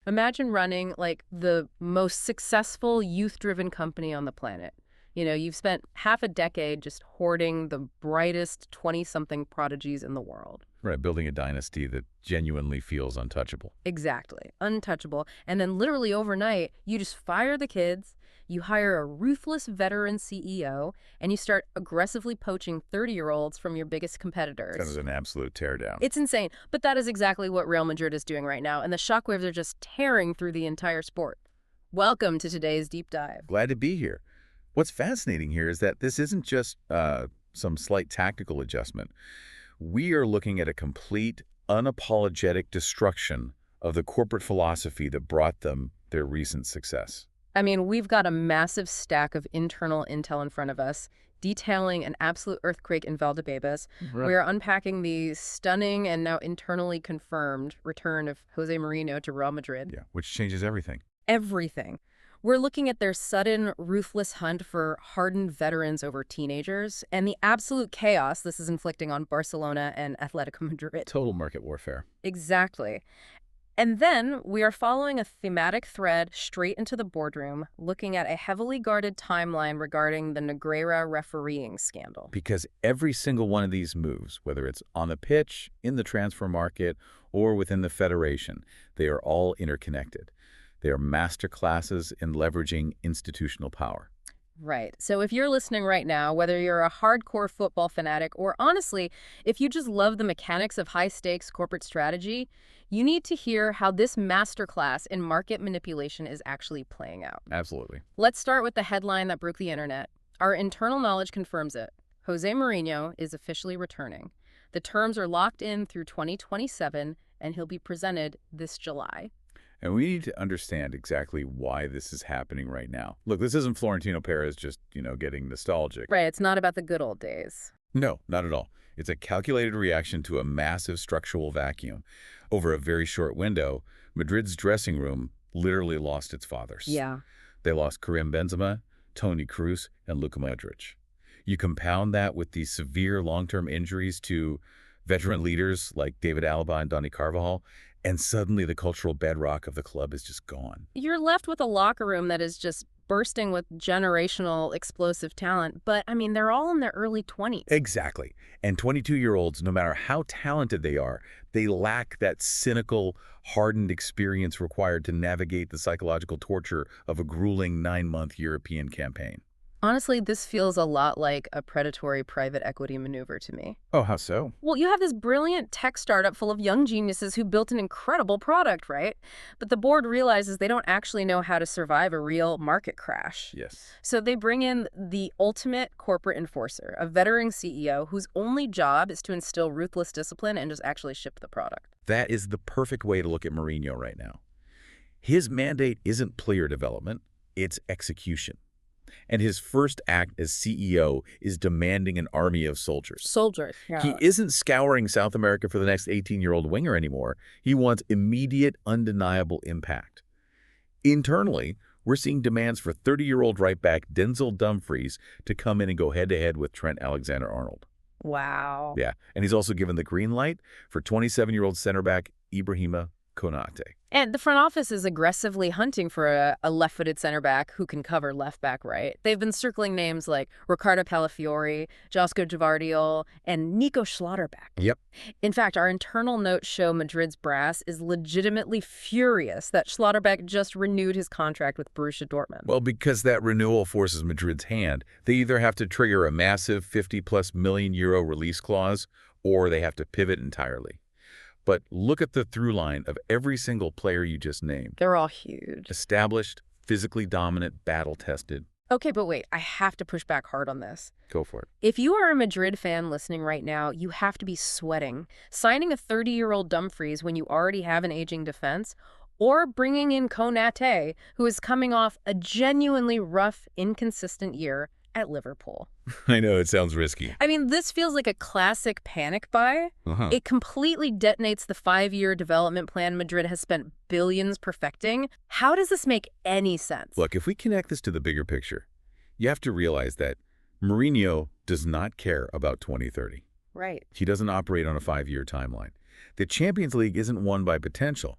Imagine running like the most successful youth-driven company on the planet. You know, you've spent half a decade just hoarding the brightest 20-something prodigies in the world. Right, building a dynasty that genuinely feels untouchable. Exactly. Untouchable. And then literally overnight, you just fire the kids, you hire a ruthless veteran CEO, and you start aggressively poaching 30-year-olds from your biggest competitors. That is an absolute teardown. It's insane. But that is exactly what Real Madrid is doing right now, and the shockwaves are just tearing through the entire sport. Welcome to today's Deep Dive. Glad to be here. What's fascinating here is that this isn't just some slight tactical adjustment. We are looking at a complete, unapologetic destruction of the corporate philosophy that brought them their recent success. I mean, we've got a massive stack of internal intel in front of us, detailing an absolute earthquake in Valdebebas. Right. We are unpacking the stunning and now internally confirmed return of Jose Mourinho to Real Madrid. Yeah, which changes everything. Everything. We're looking at their sudden, ruthless hunt for hardened veterans over teenagers and the absolute chaos this is inflicting on Barcelona and Atletico Madrid. Total market warfare. Exactly. And then we are following a thematic thread straight into the boardroom, looking at a heavily guarded timeline regarding the Negreira refereeing scandal. Because every single one of these moves, whether it's on the pitch, in the transfer market, or within the federation, they are all interconnected. They are master classes in leveraging institutional power. Right. So if you're listening right now, whether you're a hardcore football fanatic or honestly, if you just love the mechanics of high-stakes corporate strategy, you need to hear how this masterclass in market manipulation is actually playing out. Absolutely. Let's start with the headline that broke the internet. Our internal knowledge confirms it. Jose Mourinho is officially returning. The terms are locked in through 2027, and he'll be presented this July. And we need to understand exactly why this is happening right now. Look, this isn't Florentino Perez just, getting nostalgic. Right, it's not about the good old days. No, not at all. It's a calculated reaction to a massive structural vacuum. Over a very short window, Madrid's dressing room literally lost its fathers. Yeah. They lost Karim Benzema, Toni Kroos, and Luka Modric. You compound that with the severe long-term injuries to veteran leaders like David Alaba and Dani Carvajal, and suddenly the cultural bedrock of the club is just gone. You're left with a locker room that is just bursting with generational explosive talent, but I mean, they're all in their early 20s. Exactly. And 22-year-olds, no matter how talented they are, they lack that cynical, hardened experience required to navigate the psychological torture of a grueling 9-month European campaign. Honestly, this feels a lot like a predatory private equity maneuver to me. Oh, how so? Well, you have this brilliant tech startup full of young geniuses who built an incredible product, right? But the board realizes they don't actually know how to survive a real market crash. Yes. So they bring in the ultimate corporate enforcer, a veteran CEO whose only job is to instill ruthless discipline and just actually ship the product. That is the perfect way to look at Mourinho right now. His mandate isn't player development, it's execution. And his first act as CEO is demanding an army of soldiers. Soldiers, yeah. He isn't scouring South America for the next 18-year-old winger anymore. He wants immediate, undeniable impact. Internally, we're seeing demands for 30-year-old right-back Denzel Dumfries to come in and go head-to-head with Trent Alexander-Arnold. Wow. Yeah, and he's also given the green light for 27-year-old center-back Ibrahima Konate. And the front office is aggressively hunting for a left-footed center back who can cover left back right. They've been circling names like Ricardo Palafiori, Josko Gvardiol, and Nico Schlotterbeck. Yep. In fact, our internal notes show Madrid's brass is legitimately furious that Schlotterbeck just renewed his contract with Borussia Dortmund. Well, because that renewal forces Madrid's hand, they either have to trigger a massive 50+ million euro release clause, or they have to pivot entirely. But look at the through line of every single player you just named. They're all huge. Established, physically dominant, battle-tested. Okay, but wait, I have to push back hard on this. Go for it. If you are a Madrid fan listening right now, you have to be sweating. Signing a 30-year-old Dumfries when you already have an aging defense, or bringing in Konate, who is coming off a genuinely rough, inconsistent year at Liverpool. I know, it sounds risky. I mean, this feels like a classic panic buy. It completely detonates the 5-year development plan Madrid has spent billions perfecting. How does this make any sense? Look, if we connect this to the bigger picture, you have to realize that Mourinho does not care about 2030. Right. He doesn't operate on a 5-year timeline. The Champions League isn't won by potential.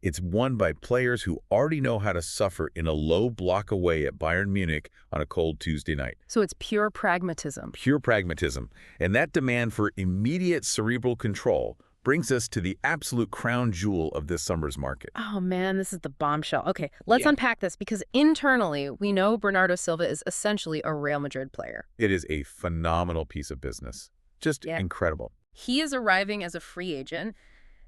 It's won by players who already know how to suffer in a low block away at Bayern Munich on a cold Tuesday night. So it's pure pragmatism. Pure pragmatism. And that demand for immediate cerebral control brings us to the absolute crown jewel of this summer's market. Oh man, this is the bombshell. Okay, let's unpack this because internally, we know Bernardo Silva is essentially a Real Madrid player. It is a phenomenal piece of business. Just incredible. He is arriving as a free agent.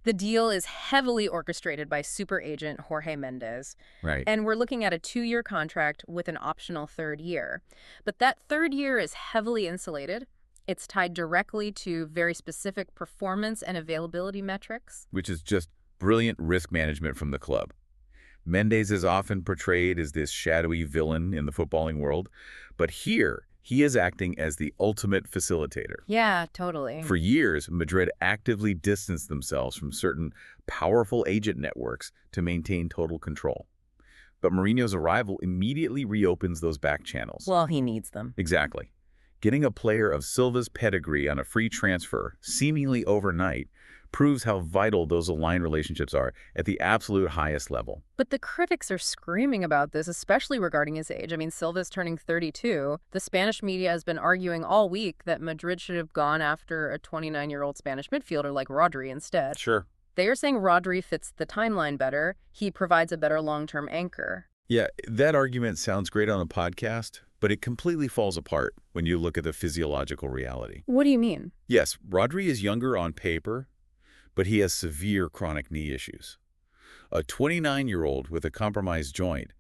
The deal is heavily orchestrated by super agent Jorge Mendes. Right. And we're looking at a 2-year contract with an optional 3rd year. But that 3rd year is heavily insulated. It's tied directly to very specific performance and availability metrics. Which is just brilliant risk management from the club. Mendes is often portrayed as this shadowy villain in the footballing world, but here he is acting as the ultimate facilitator. Yeah, totally. For years, Madrid actively distanced themselves from certain powerful agent networks to maintain total control. But Mourinho's arrival immediately reopens those back channels. Well, he needs them. Exactly. Getting a player of Silva's pedigree on a free transfer, seemingly overnight, proves how vital those aligned relationships are at the absolute highest level. But the critics are screaming about this, especially regarding his age. I mean, Silva's turning 32. The Spanish media has been arguing all week that Madrid should have gone after a 29-year-old Spanish midfielder like Rodri instead. Sure. They are saying Rodri fits the timeline better. He provides a better long-term anchor. Yeah, that argument sounds great on a podcast, but it completely falls apart when you look at the physiological reality. What do you mean? Yes, Rodri is younger on paper, but he has severe chronic knee issues. A 29-year-old with a compromised joint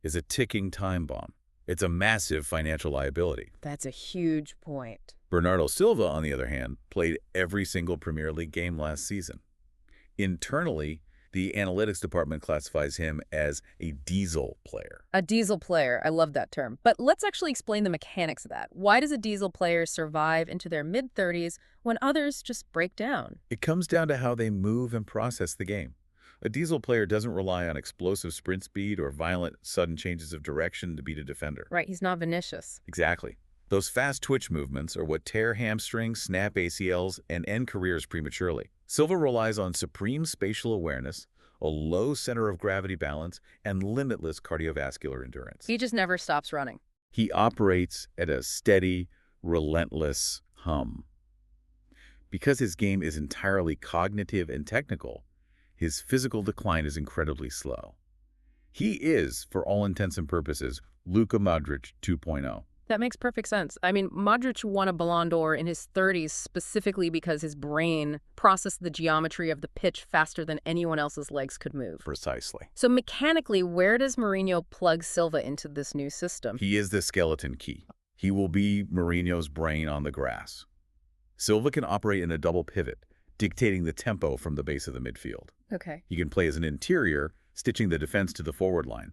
is a ticking time bomb. It's a massive financial liability. That's a huge point. Bernardo Silva, on the other hand, played every single Premier League game last season. Internally, the analytics department classifies him as a diesel player. A diesel player. I love that term. But let's actually explain the mechanics of that. Why does a diesel player survive into their mid-30s when others just break down? It comes down to how they move and process the game. A diesel player doesn't rely on explosive sprint speed or violent, sudden changes of direction to beat a defender. Right, he's not Vinicius. Exactly. Those fast twitch movements are what tear hamstrings, snap ACLs, and end careers prematurely. Silva relies on supreme spatial awareness, a low center of gravity balance, and limitless cardiovascular endurance. He just never stops running. He operates at a steady, relentless hum. Because his game is entirely cognitive and technical, his physical decline is incredibly slow. He is, for all intents and purposes, Luka Modric 2.0. That makes perfect sense. I mean, Modric won a Ballon d'Or in his 30s specifically because his brain processed the geometry of the pitch faster than anyone else's legs could move. Precisely. So mechanically, where does Mourinho plug Silva into this new system? He is the skeleton key. He will be Mourinho's brain on the grass. Silva can operate in a double pivot, dictating the tempo from the base of the midfield. Okay. He can play as an interior, stitching the defense to the forward line.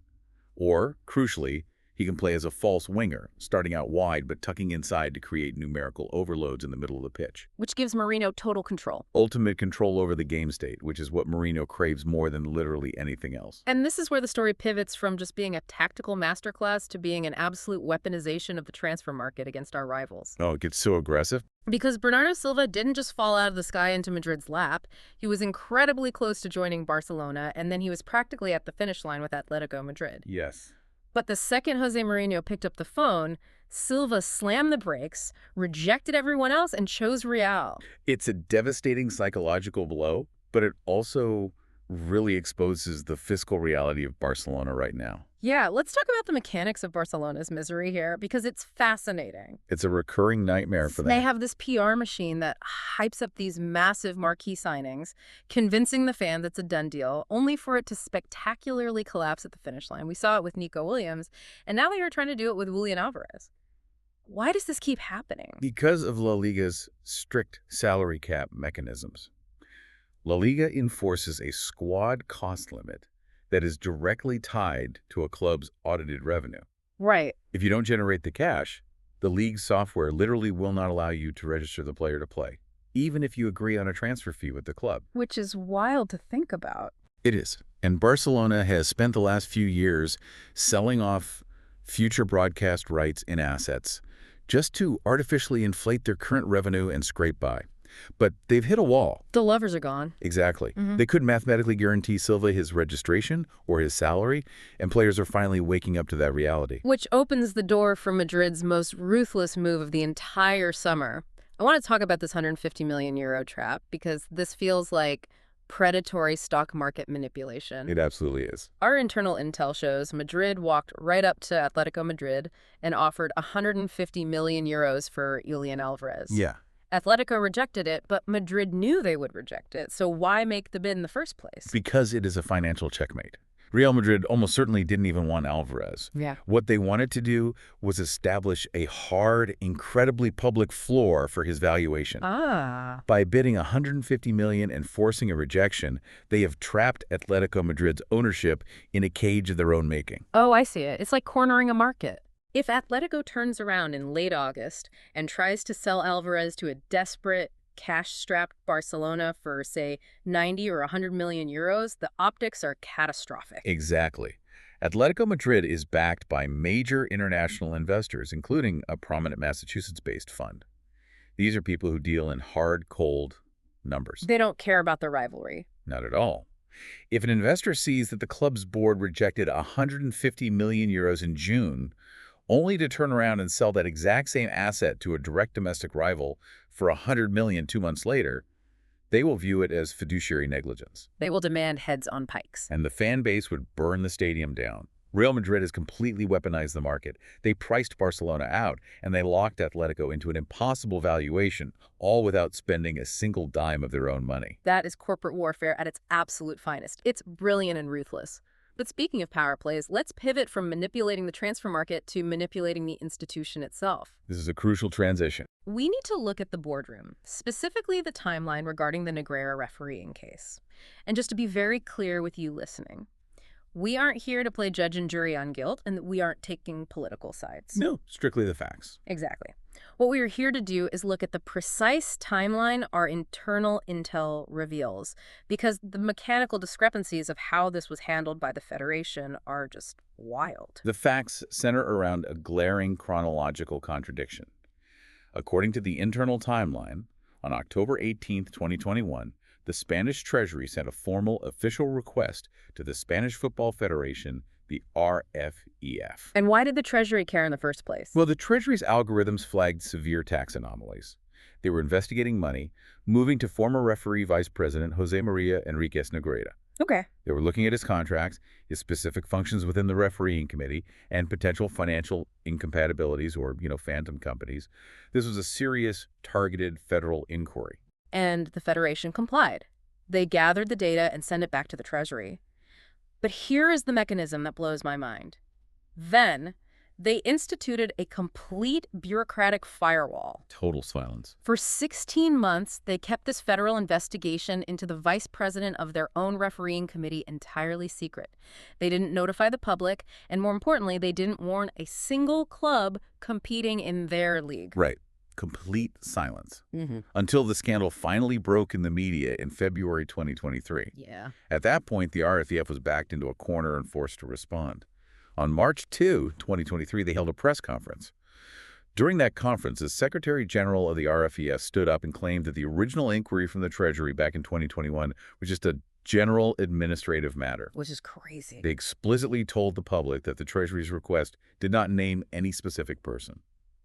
Or, crucially, he can play as a false winger, starting out wide but tucking inside to create numerical overloads in the middle of the pitch. Which gives Mourinho total control. Ultimate control over the game state, which is what Mourinho craves more than literally anything else. And this is where the story pivots from just being a tactical masterclass to being an absolute weaponization of the transfer market against our rivals. Oh, it gets so aggressive? Because Bernardo Silva didn't just fall out of the sky into Madrid's lap. He was incredibly close to joining Barcelona, and then he was practically at the finish line with Atletico Madrid. Yes. But the second Jose Mourinho picked up the phone, Silva slammed the brakes, rejected everyone else, and chose Real. It's a devastating psychological blow, but it also really exposes the fiscal reality of Barcelona right now. Yeah, let's talk about the mechanics of Barcelona's misery here, because it's fascinating. It's a recurring nightmare for them. They have this PR machine that hypes up these massive marquee signings, convincing the fan that's a done deal, only for it to spectacularly collapse at the finish line. We saw it with Nico Williams, and now they are trying to do it with JULIÁN Álvarez. Why does this keep happening? Because of La Liga's strict salary cap mechanisms. La Liga enforces a squad cost limit that is directly tied to a club's audited revenue. Right. If you don't generate the cash, the league's software literally will not allow you to register the player to play, even if you agree on a transfer fee with the club. Which is wild to think about. It is. And Barcelona has spent the last few years selling off future broadcast rights and assets just to artificially inflate their current revenue and scrape by. But they've hit a wall. The lovers are gone. Exactly. They couldn't mathematically guarantee Silva his registration or his salary, and players are finally waking up to that reality. Which opens the door for Madrid's most ruthless move of the entire summer. I want to talk about this 150 million euro trap because this feels like predatory stock market manipulation. It absolutely is. Our internal intel shows Madrid walked right up to Atletico Madrid and offered 150 million euros for Julián Álvarez. Yeah. Atletico rejected it, but Madrid knew they would reject it, so why make the bid in the first place? Because it is a financial checkmate. Real Madrid almost certainly didn't even want Álvarez. Yeah. What they wanted to do was establish a hard, incredibly public floor for his valuation. By bidding 150 million and forcing a rejection, they have trapped Atletico Madrid's ownership in a cage of their own making. Oh, I see it. It's like cornering a market. If Atletico turns around in late August and tries to sell Álvarez to a desperate, cash-strapped Barcelona for, say, 90 or 100 million euros, the optics are catastrophic. Exactly. Atletico Madrid is backed by major international investors, including a prominent Massachusetts-based fund. These are people who deal in hard, cold numbers. They don't care about the rivalry. Not at all. If an investor sees that the club's board rejected 150 million euros in June, only to turn around and sell that exact same asset to a direct domestic rival for 100 million 2 months later, they will view it as fiduciary negligence. They will demand heads on pikes. And the fan base would burn the stadium down. Real Madrid has completely weaponized the market. They priced Barcelona out, and they locked Atletico into an impossible valuation, all without spending a single dime of their own money. That is corporate warfare at its absolute finest. It's brilliant and ruthless. But speaking of power plays, let's pivot from manipulating the transfer market to manipulating the institution itself. This is a crucial transition. We need to look at the boardroom, specifically the timeline regarding the Negreira refereeing case. And just to be very clear with you listening, we aren't here to play judge and jury on guilt, and we aren't taking political sides. No, strictly the facts. Exactly. What we are here to do is look at the precise timeline our internal intel reveals, because the mechanical discrepancies of how this was handled by the Federation are just wild. The facts center around a glaring chronological contradiction. According to the internal timeline, on October 18, 2021, the Spanish Treasury sent a formal official request to the Spanish Football Federation, the RFEF. And why did the Treasury care in the first place? Well, the Treasury's algorithms flagged severe tax anomalies. They were investigating money, moving to former referee Vice President José María Enríquez Negreira. Okay. They were looking at his contracts, his specific functions within the refereeing committee, and potential financial incompatibilities or, phantom companies. This was a serious, targeted federal inquiry. And the Federation complied. They gathered the data and sent it back to the Treasury. But here is the mechanism that blows my mind. Then, they instituted a complete bureaucratic firewall. Total silence. For 16 months, they kept this federal investigation into the vice president of their own refereeing committee entirely secret. They didn't notify the public, and more importantly, they didn't warn a single club competing in their league. Right. Complete silence. Until the scandal finally broke in the media in February 2023. Yeah. At that point, the RFEF was backed into a corner and forced to respond. On March 2, 2023, they held a press conference. During that conference, the Secretary General of the RFEF stood up and claimed that the original inquiry from the Treasury back in 2021 was just a general administrative matter. Which is crazy. They explicitly told the public that the Treasury's request did not name any specific person.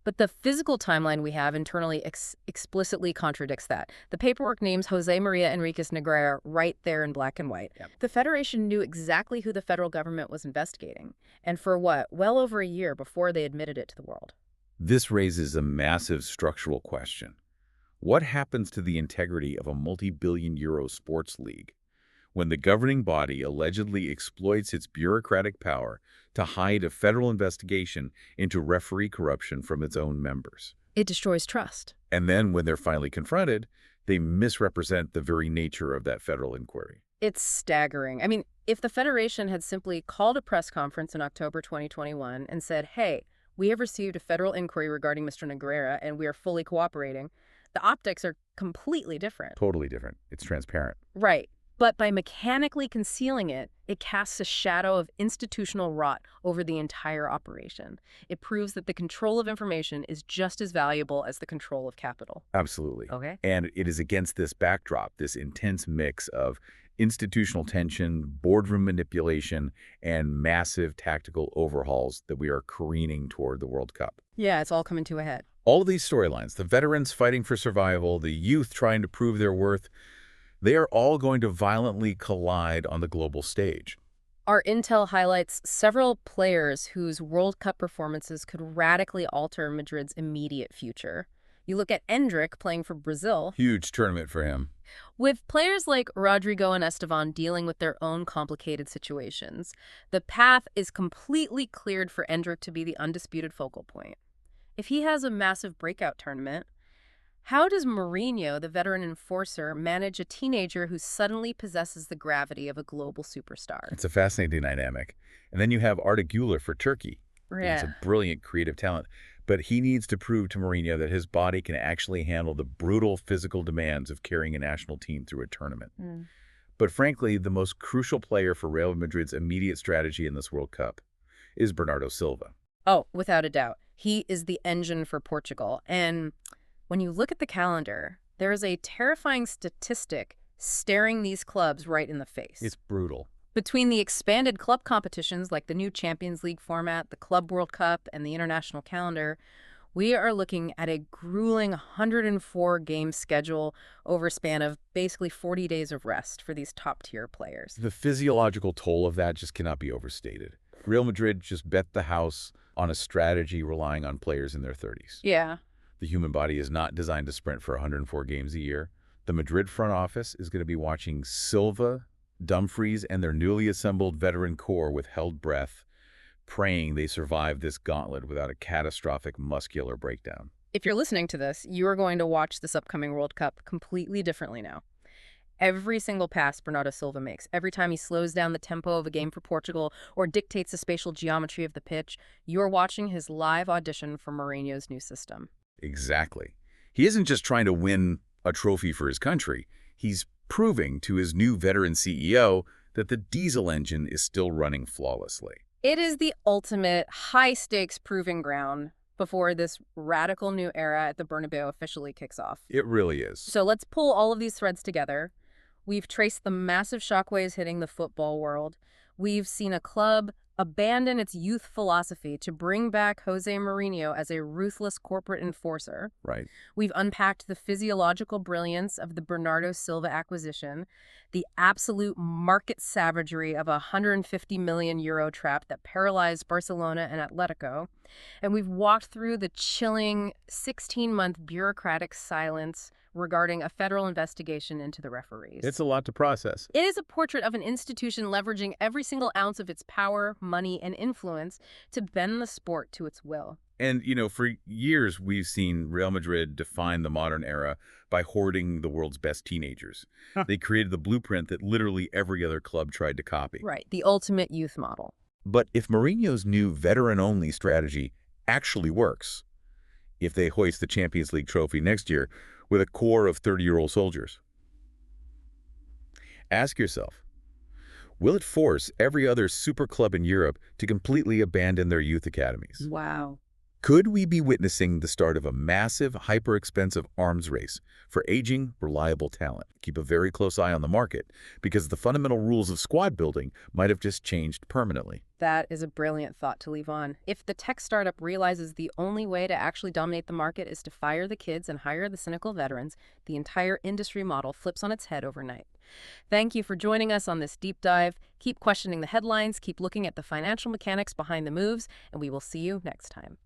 But the physical timeline we have internally explicitly contradicts that. The paperwork names José María Enríquez Negreira right there in black and white. Yep. The Federation knew exactly who the federal government was investigating. And for what? Well over a year before they admitted it to the world. This raises a massive structural question. What happens to the integrity of a multi-billion-euro sports league when the governing body allegedly exploits its bureaucratic power to hide a federal investigation into referee corruption from its own members? It destroys trust. And then when they're finally confronted, they misrepresent the very nature of that federal inquiry. It's staggering. I mean, if the Federation had simply called a press conference in October 2021 and said, hey, we have received a federal inquiry regarding Mr. Negreira and we are fully cooperating, the optics are completely different. Totally different. It's transparent. Right. But by mechanically concealing it, it casts a shadow of institutional rot over the entire operation. It proves that the control of information is just as valuable as the control of capital. Absolutely. Okay? And it is against this backdrop, this intense mix of institutional tension, boardroom manipulation, and massive tactical overhauls that we are careening toward the World Cup. Yeah, it's all coming to a head. All of these storylines, the veterans fighting for survival, the youth trying to prove their worth, they are all going to violently collide on the global stage. Our intel highlights several players whose World Cup performances could radically alter Madrid's immediate future. You look at Endrick playing for Brazil. Huge tournament for him. With players like Rodrigo and Esteban dealing with their own complicated situations, the path is completely cleared for Endrick to be the undisputed focal point. If he has a massive breakout tournament, how does Mourinho, the veteran enforcer, manage a teenager who suddenly possesses the gravity of a global superstar? It's a fascinating dynamic. And then you have Arda Güler for Turkey. He's a brilliant creative talent. But he needs to prove to Mourinho that his body can actually handle the brutal physical demands of carrying a national team through a tournament. But frankly, the most crucial player for Real Madrid's immediate strategy in this World Cup is Bernardo Silva. Oh, without a doubt. He is the engine for Portugal. And when you look at the calendar, there is a terrifying statistic staring these clubs right in the face. It's brutal. Between the expanded club competitions like the new Champions League format, the Club World Cup, and the international calendar, we are looking at a grueling 104-game schedule over a span of basically 40 days of rest for these top-tier players. The physiological toll of that just cannot be overstated. Real Madrid just bet the house on a strategy relying on players in their 30s. Yeah. The human body is not designed to sprint for 104 games a year. The Madrid front office is going to be watching Silva, Dumfries, and their newly assembled veteran core with held breath, praying they survive this gauntlet without a catastrophic muscular breakdown. If you're listening to this, you are going to watch this upcoming World Cup completely differently now. Every single pass Bernardo Silva makes, every time he slows down the tempo of a game for Portugal or dictates the spatial geometry of the pitch, you're watching his live audition for Mourinho's new system. Exactly. He isn't just trying to win a trophy for his country. He's proving to his new veteran CEO that the diesel engine is still running flawlessly. It is the ultimate high-stakes proving ground before this radical new era at the Bernabeu officially kicks off. It really is. So let's pull all of these threads together. We've traced the massive shockwaves hitting the football world. We've seen a club abandon its youth philosophy to bring back José Mourinho as a ruthless corporate enforcer. Right. We've unpacked the physiological brilliance of the Bernardo Silva acquisition, the absolute market savagery of a 150 million euro trap that paralyzed Barcelona and Atletico, and we've walked through the chilling 16-month bureaucratic silence regarding a federal investigation into the referees. It's a lot to process. It is a portrait of an institution leveraging every single ounce of its power, money, and influence to bend the sport to its will. And, you know, for years, we've seen Real Madrid define the modern era by hoarding the world's best teenagers. They created the blueprint that literally every other club tried to copy. Right, the ultimate youth model. But if Mourinho's new veteran-only strategy actually works, if they hoist the Champions League trophy next year with a core of 30-year-old soldiers, ask yourself, will it force every other super club in Europe to completely abandon their youth academies? Wow. Could we be witnessing the start of a massive, hyper-expensive arms race for aging, reliable talent? Keep a very close eye on the market, because the fundamental rules of squad building might have just changed permanently. That is a brilliant thought to leave on. If the tech startup realizes the only way to actually dominate the market is to fire the kids and hire the cynical veterans, the entire industry model flips on its head overnight. Thank you for joining us on this deep dive. Keep questioning the headlines, keep looking at the financial mechanics behind the moves, and we will see you next time.